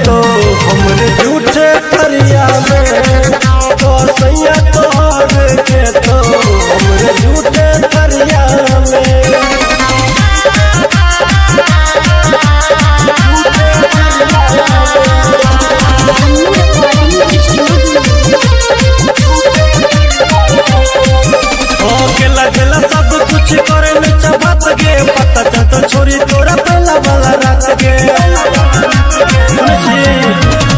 खेतो हमरे झूठे करिया में तो सैया तोहर खेतो हमरे झूठे करिया में। सब कुछ करे में चबत गे पता चलता छोरी तोरा पहला वाला रात गे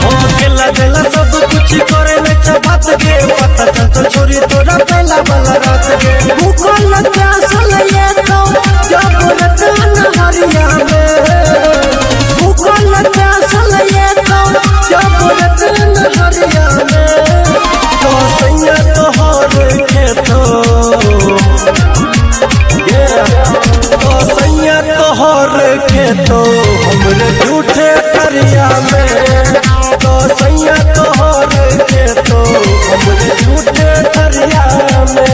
हो केला देला सब कुछ करे में चबत गे पता चलता छोरी तोरा पहला वाला रात गे भूखल प्यासल ये तो जब रतन हरिया में भूखल प्यासल ये तो जब रतन हरिया में तो सैया तोहर खेतो तोहर खेतो हमरे झूठे करिया में तो सैया तोहर खेतो हमरे झूठे करिया में।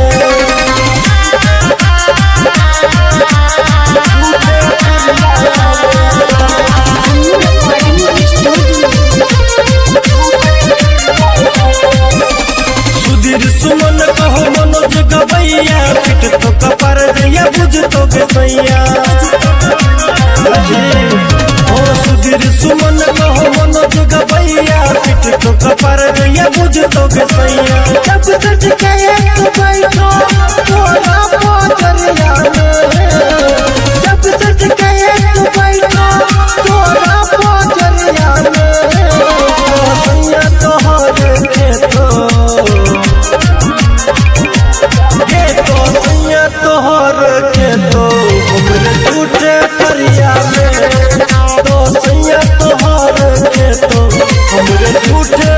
सुधीर सुमन कहो मनोज गवैया पिट तो कपर दैया बुझ तो गैया हो सुधीर सुमन कहो मनोज गवैया पिट तो कपर दैया बुझ तो गैया जब सच के एक बैठो तोरा पोजरिया में जब सच के एक बैठो तोरा पोजरिया में सैया तोहर खेतो तोहर खेतो हमरे झूठे करिया में तो सैया तोहर खेतो हमरे झूठे